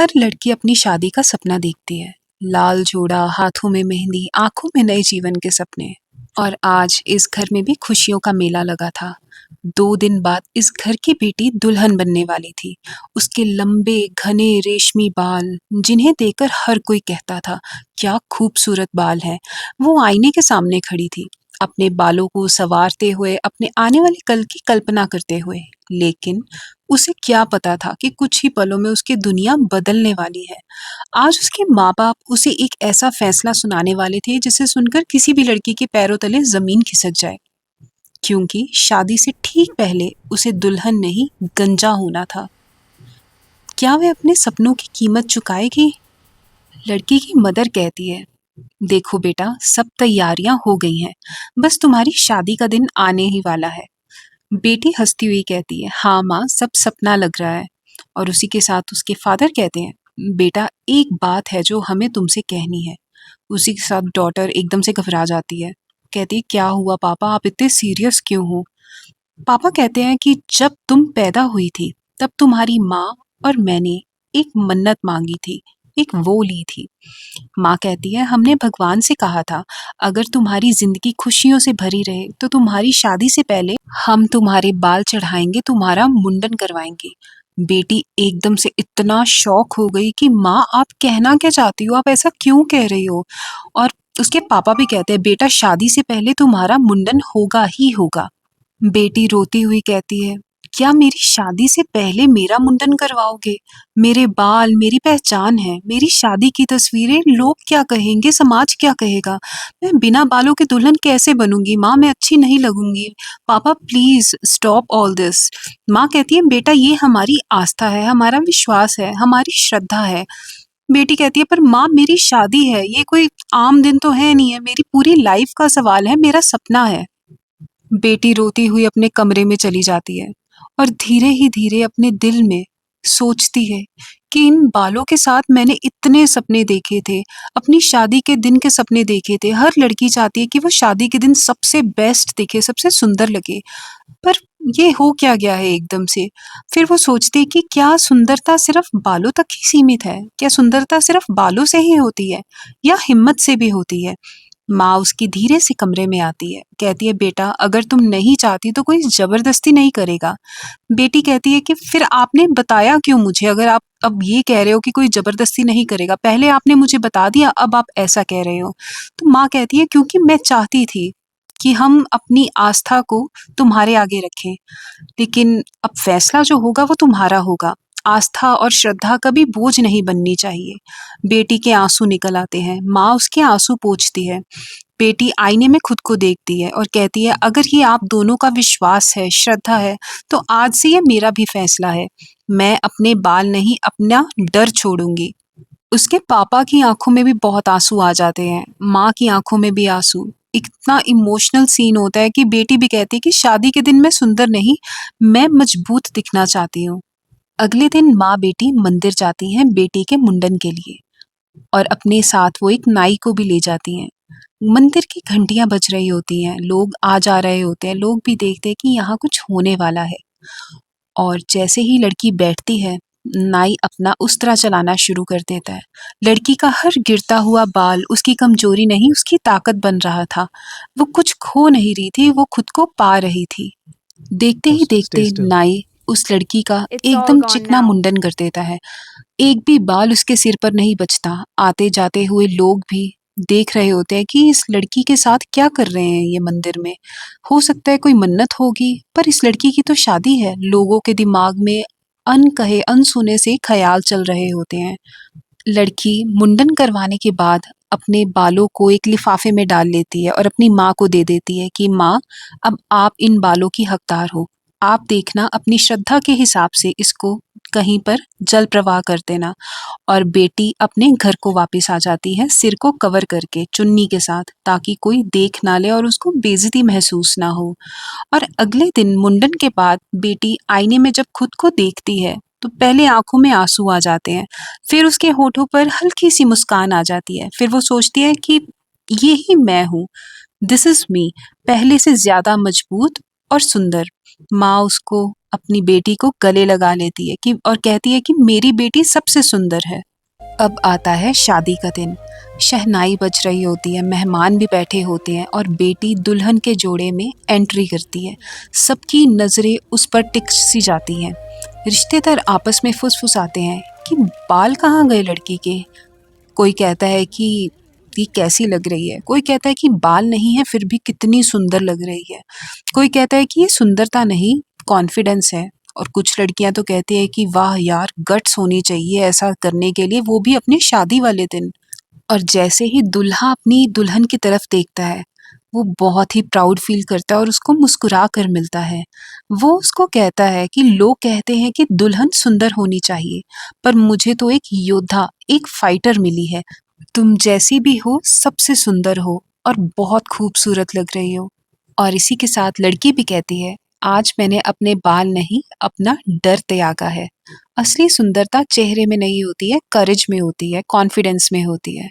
हर लड़की अपनी शादी का सपना देखती है। लाल जोड़ा, हाथों में मेहंदी, आंखों में नए जीवन के सपने। और आज इस घर में भी खुशियों का मेला लगा था। 2 दिन बाद इस घर की बेटी दुल्हन बनने वाली थी। उसके लंबे घने रेशमी बाल, जिन्हें देखकर हर कोई कहता था, क्या खूबसूरत बाल हैं। वो आईने के सामने खड़ी थी, अपने बालों को संवारते हुए, अपने आने वाले कल की कल्पना करते हुए। लेकिन उसे क्या पता था कि कुछ ही पलों में उसकी दुनिया बदलने वाली है। आज उसके माँ-बाप उसे एक ऐसा फैसला सुनाने वाले थे जिसे सुनकर किसी भी लड़की के पैरों तले ज़मीन खिसक जाए। क्योंकि शादी से ठीक पहले उसे दुल्हन नहीं, गंजा होना था। क्या वह अपने सपनों की कीमत चुकाएगी? लड़की की मदर कहती है, देखो बेटा, सब तैयारियां हो गई हैं। बस तुम्हारी शादी का दिन आने ही वाला है। बेटी हंसती हुई कहती है, हाँ माँ, सब सपना लग रहा है। और उसी के साथ उसके फादर कहते हैं, बेटा, एक बात है जो हमें तुमसे कहनी है। उसी के साथ डॉटर एकदम से घबरा जाती है। कहती है, क्या हुआ पापा, आप इतने सीरियस क्यों हो? पापा कहते हैं कि जब तुम पैदा हुई थी तब तुम्हारी माँ और मैंने एक मन्नत मांगी थी, एक वो ली थी। माँ कहती है, हमने भगवान से कहा था, अगर तुम्हारी जिंदगी खुशियों से भरी रहे तो तुम्हारी शादी से पहले हम तुम्हारे बाल चढ़ाएंगे, तुम्हारा मुंडन करवाएंगे। बेटी एकदम से इतना शॉक हो गई कि माँ, आप कहना क्या चाहती हो, आप ऐसा क्यों कह रही हो? और उसके पापा भी कहते हैं, बेटा, शादी से पहले तुम्हारा मुंडन होगा ही होगा। बेटी रोती हुई कहती है, क्या मेरी शादी से पहले मेरा मुंडन करवाओगे? मेरे बाल मेरी पहचान है, मेरी शादी की तस्वीरें, लोग क्या कहेंगे, समाज क्या कहेगा? मैं बिना बालों के दुल्हन कैसे बनूंगी? माँ, मैं अच्छी नहीं लगूंगी। पापा प्लीज स्टॉप ऑल दिस। माँ कहती है, बेटा, ये हमारी आस्था है, हमारा विश्वास है, हमारी श्रद्धा है। बेटी कहती है, पर माँ, मेरी शादी है, ये कोई आम दिन तो है नहीं है, मेरी पूरी लाइफ का सवाल है, मेरा सपना है। बेटी रोती हुई अपने कमरे में चली जाती है और धीरे ही धीरे अपने दिल में सोचती है कि इन बालों के साथ मैंने इतने सपने देखे थे, अपनी शादी के दिन के सपने देखे थे। हर लड़की चाहती है कि वो शादी के दिन सबसे बेस्ट दिखे, सबसे सुंदर लगे। पर ये हो क्या गया है एकदम से? फिर वो सोचती है कि क्या सुंदरता सिर्फ बालों तक ही सीमित है? क्या सुंदरता सिर्फ बालों से ही होती है या हिम्मत से भी होती है? माँ उसकी धीरे से कमरे में आती है, कहती है, बेटा, अगर तुम नहीं चाहती तो कोई जबरदस्ती नहीं करेगा। बेटी कहती है कि फिर आपने बताया क्यों मुझे, अगर आप अब ये कह रहे हो कि कोई जबरदस्ती नहीं करेगा, पहले आपने मुझे बता दिया, अब आप ऐसा कह रहे हो। तो माँ कहती है, क्योंकि मैं चाहती थी कि हम अपनी आस्था को तुम्हारे आगे रखें, लेकिन अब फैसला जो होगा वो तुम्हारा होगा। आस्था और श्रद्धा कभी बोझ नहीं बननी चाहिए। बेटी के आंसू निकल आते हैं, माँ उसके आंसू पोंछती है। बेटी आईने में खुद को देखती है और कहती है, अगर ये आप दोनों का विश्वास है, श्रद्धा है, तो आज से ये मेरा भी फैसला है। मैं अपने बाल नहीं, अपना डर छोड़ूंगी। उसके पापा की आंखों में भी बहुत आंसू आ जाते हैं, माँ की आंखों में भी आंसू। इतना इमोशनल सीन होता है कि बेटी भी कहती है कि शादी के दिन मैं सुंदर नहीं, मैं मजबूत दिखना चाहती हूँ। अगले दिन माँ बेटी मंदिर जाती हैं बेटी के मुंडन के लिए, और अपने साथ वो एक नाई को भी ले जाती हैं। मंदिर की घंटियां बज रही होती हैं, लोग आ जा रहे होते हैं, लोग भी देखते हैं कि यहाँ कुछ होने वाला है। और जैसे ही लड़की बैठती है, नाई अपना उस्तरा चलाना शुरू कर देता है। लड़की का हर गिरता हुआ बाल उसकी कमजोरी नहीं, उसकी ताकत बन रहा था। वो कुछ खो नहीं रही थी, वो खुद को पा रही थी। देखते ही Stay देखते still. नाई उस लड़की का It's all एकदम gone चिकना now. मुंडन कर देता है। एक भी बाल उसके सिर पर नहीं बचता। आते जाते हुए लोग भी देख रहे होते हैं कि इस लड़की के साथ क्या कर रहे हैं ये मंदिर में। हो सकता है कोई मन्नत होगी, पर इस लड़की की तो शादी है। लोगों के दिमाग में अनकहे अनसुने से ख्याल चल रहे होते हैं। लड़की मुंडन करवाने के बाद अपने बालों को एक लिफाफे में डाल लेती है और अपनी माँ को दे देती है कि माँ, अब आप इन बालों की हकदार हो। आप देखना, अपनी श्रद्धा के हिसाब से इसको कहीं पर जल प्रवाह कर देना। और बेटी अपने घर को वापस आ जाती है, सिर को कवर करके चुन्नी के साथ, ताकि कोई देख ना ले और उसको बेइज्जती महसूस ना हो। और अगले दिन मुंडन के बाद बेटी आईने में जब खुद को देखती है तो पहले आंखों में आंसू आ जाते हैं, फिर उसके होठों पर हल्की सी मुस्कान आ जाती है। फिर वो सोचती है कि ये ही मैं हूँ, दिस इज मी, पहले से ज्यादा मजबूत और सुंदर। माँ उसको अपनी बेटी को गले लगा लेती है कि और कहती है कि मेरी बेटी सबसे सुंदर है। अब आता है शादी का दिन। शहनाई बज रही होती है, मेहमान भी बैठे होते हैं और बेटी दुल्हन के जोड़े में एंट्री करती है। सबकी नज़रें उस पर टिक सी जाती हैं। रिश्तेदार आपस में फुसफुसाते हैं कि बाल कहाँ गए लड़की के। कोई कहता है कि ये कैसी लग रही है, कोई कहता है कि बाल नहीं है फिर भी कितनी सुंदर लग रही है, कोई कहता है कि ये सुंदरता नहीं कॉन्फिडेंस है, और कुछ लड़कियां तो कहती है कि वाह यार गट्स होनी चाहिए ऐसा करने के लिए, वो भी अपनी शादी वाले दिन। और जैसे ही दूल्हा अपनी दुल्हन की तरफ देखता है, वो बहुत ही प्राउड फील करता है और उसको मुस्कुरा कर मिलता है। वो उसको कहता है कि लोग कहते हैं कि दुल्हन सुंदर होनी चाहिए, पर मुझे तो एक योद्धा, एक फाइटर मिली है। तुम जैसी भी हो सबसे सुंदर हो और बहुत खूबसूरत लग रही हो। और इसी के साथ लड़की भी कहती है, आज मैंने अपने बाल नहीं अपना डर त्यागा है। असली सुंदरता चेहरे में नहीं होती है, करेज में होती है, कॉन्फिडेंस में होती है।